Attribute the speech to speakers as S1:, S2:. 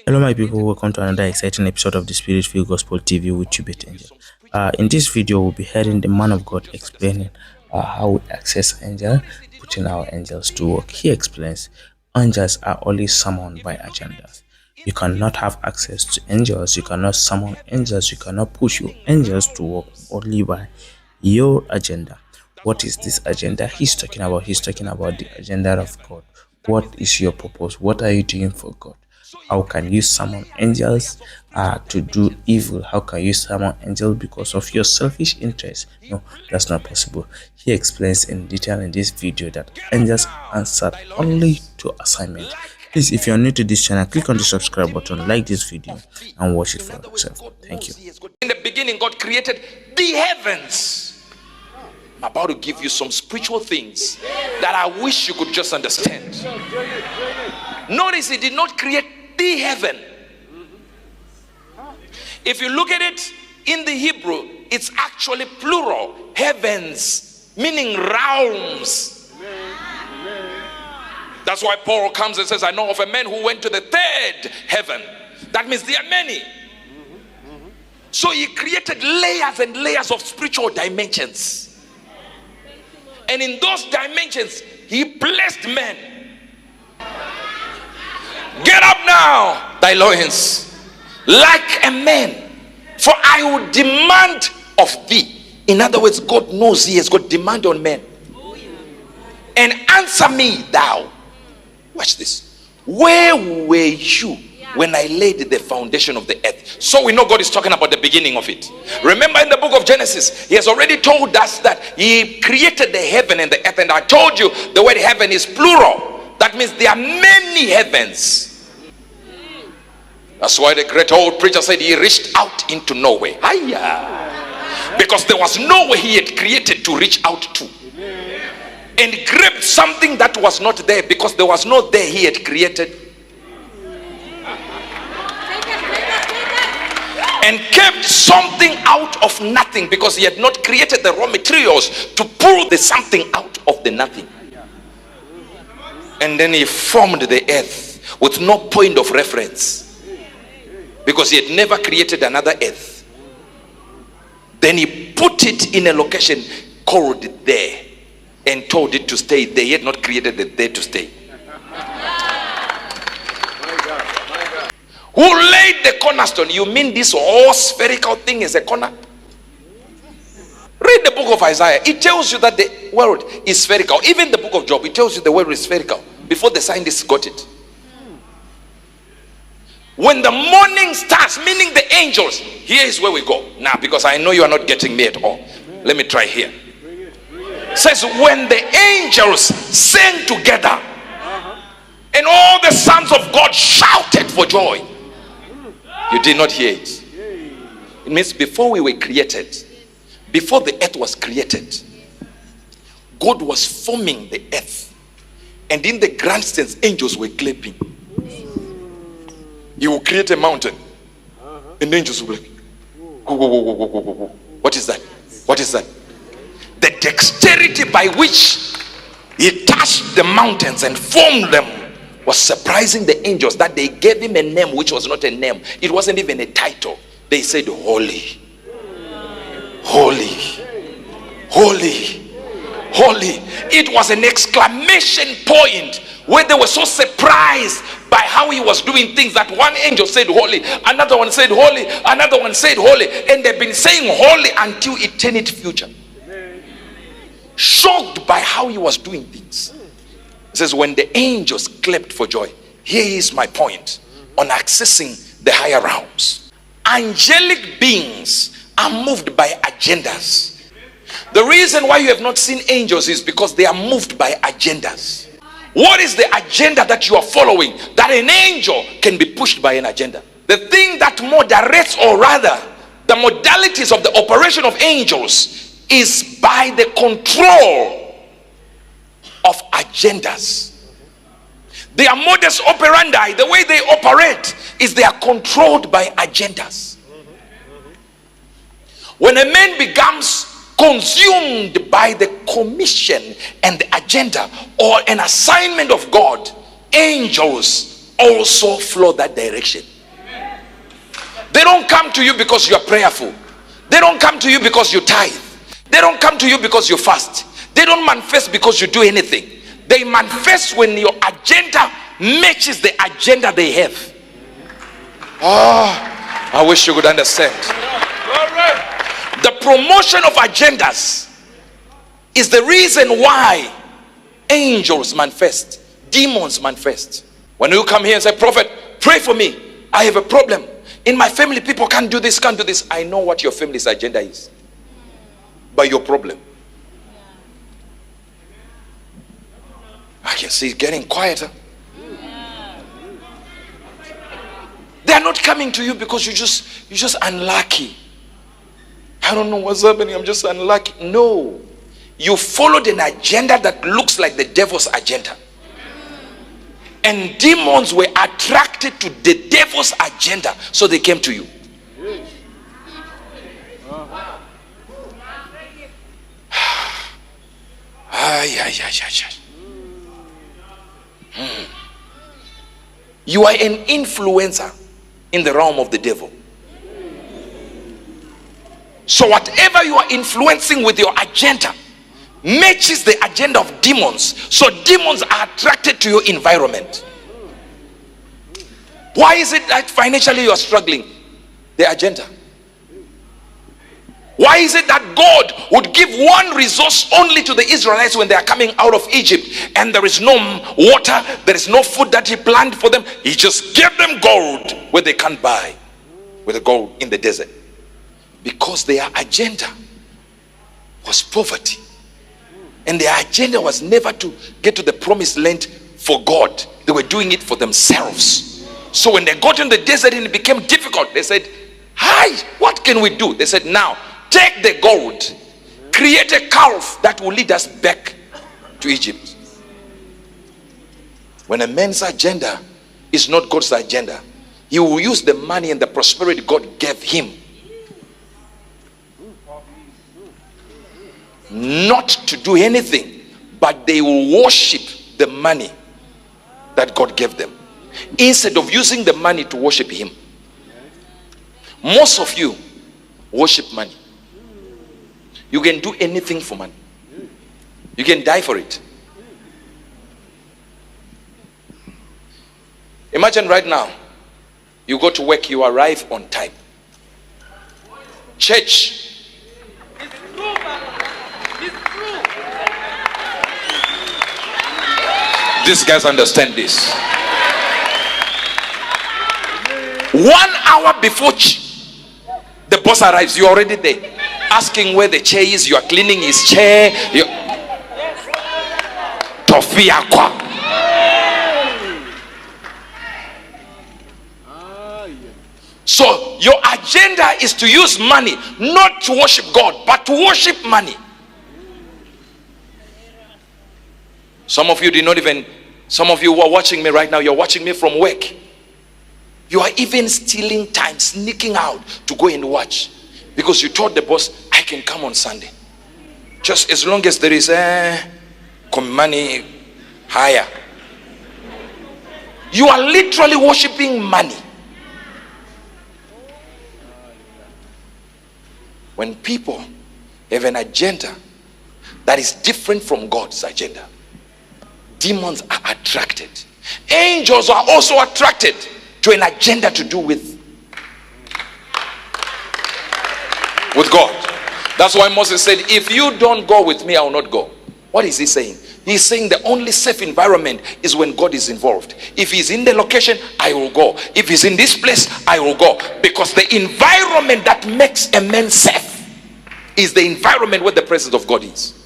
S1: Hello, my people. Welcome to another exciting episode of the Spirit Filled Gospel TV with Uebert Angel. In this video, we'll be hearing the man of God explaining how we access angels, putting our angels to work. He explains angels are always summoned by agendas. You cannot have access to angels, you cannot summon angels, you cannot push your angels to work only by your agenda. What is this agenda he's talking about? He's talking about the agenda of God. What is your purpose? What are you doing for God? How can you summon angels to do evil? How can you summon angels because of your selfish interest? No, that's not possible. He explains in detail in this video that angels answer only to assignment. Please, if you're new to this channel, click on the subscribe button, like this video, and watch it for yourself. Thank you.
S2: In the beginning, God created the heavens. I'm about to give you some spiritual things that I wish you could just understand. Notice He did not create the heaven. If you look at it in the Hebrew, it's actually plural. Heavens, meaning realms. That's why Paul comes and says, I know of a man who went to the third heaven. That means there are many. So He created layers and layers of spiritual dimensions. And in those dimensions, He placed men. Get up now, thy loins, like a man, for I will demand of thee. In other words, God knows He has got demand on men. And answer me thou. Watch this. Where were you when I laid the foundation of the earth? So we know God is talking about the beginning of it. Remember in the book of Genesis, He has already told us that He created the heaven and the earth. And I told you the word heaven is plural. That means there are many heavens. That's why the great old preacher said He reached out into nowhere. Hiya. Because there was nowhere He had created to reach out to. And grabbed something that was not there, because there was no there He had created. And kept something out of nothing, because He had not created the raw materials to pull the something out of the nothing. And then He formed the earth with no point of reference, because He had never created another earth. Then He put it in a location called there and told it to stay there. He had not created it there to stay. Who laid the cornerstone? You mean this whole spherical thing is a corner? Read the book of Isaiah. It tells you that the world is spherical. Even the book of Job, it tells you the world is spherical before the scientists got it. When the morning starts, meaning the angels, here is where we go. Now, because I know you are not getting me at all. Let me try here. It says, when the angels sang together, and all the sons of God shouted for joy. You did not hear it. It means before we were created, before the earth was created, God was forming the earth. And in the grand sense, angels were clapping. He will create a mountain, and angels will be like, whoa. What is that? What is that? The dexterity by which He touched the mountains and formed them was surprising the angels, that they gave Him a name which was not a name. It wasn't even a title. They said holy, holy, holy, holy. It was an exclamation point where they were so surprised by how He was doing things that one angel said holy, another one said holy, another one said holy, and they've been saying holy until eternity future. Shocked by how He was doing things. It says when the angels clapped for joy. Here is my point on accessing the higher realms. Angelic beings are moved by agendas. The reason why you have not seen angels is because they are moved by agendas. What is the agenda that you are following that an angel can be pushed by an agenda? The thing that moderates, or rather the modalities of the operation of angels, is by the control of agendas. Their modus operandi, the way they operate, is they are controlled by agendas. When a man becomes consumed by the commission and the agenda or an assignment of God, angels also flow that direction. They don't come to you because you are prayerful. They don't come to you because you tithe. They don't come to you because you fast. They don't manifest because you do anything. They manifest when your agenda matches the agenda they have. Oh, I wish you could understand. The promotion of agendas is the reason why angels manifest, demons manifest. When you come here and say, prophet, pray for me, I have a problem in my family, people can't do this, can't do this. I know what your family's agenda is, but your problem, I can see it getting quieter. They are not coming to you because you're just unlucky. I don't know what's happening, I'm just unlucky. No, you followed an agenda that looks like the devil's agenda, and demons were attracted to the devil's agenda, so they came to you. You are an influencer in the realm of the devil. So whatever you are influencing with your agenda matches the agenda of demons. So demons are attracted to your environment. Why is it that financially you are struggling? The agenda. Why is it that God would give one resource only to the Israelites when they are coming out of Egypt, and there is no water, there is no food that he planned for them? He just gave them gold where they can't buy with the gold in the desert, because their agenda was poverty, and their agenda was never to get to the promised land for God. They were doing it for themselves. So when they got in the desert and it became difficult, they said, hi, what can we do? They said, now take the gold, create a calf that will lead us back to Egypt. When a man's agenda is not God's agenda, he will use the money and the prosperity God gave him not to do anything, but they will worship the money that God gave them instead of using the money to worship him. Most of you worship money. You can do anything for money. You can die for it. Imagine right now, you go to work, you arrive on time. Church, these guys understand this. 1 hour before the boss arrives, you're already there, asking where the chair is. You are cleaning his chair. So your agenda is to use money not to worship God, but to worship money. Some of you did not even, some of you who are watching me right now, you're watching me from work. You are even stealing time, sneaking out to go and watch, because you told the boss, I can come on Sunday, just as long as there is money higher. You are literally worshiping money. When people have an agenda that is different from God's agenda, demons are attracted. Angels are also attracted to an agenda to do with God. That's why Moses said, if you don't go with me, I will not go. What is he saying? He's saying the only safe environment is when God is involved. If he's in the location, I will go. If he's in this place, I will go. Because the environment that makes a man safe is the environment where the presence of God is.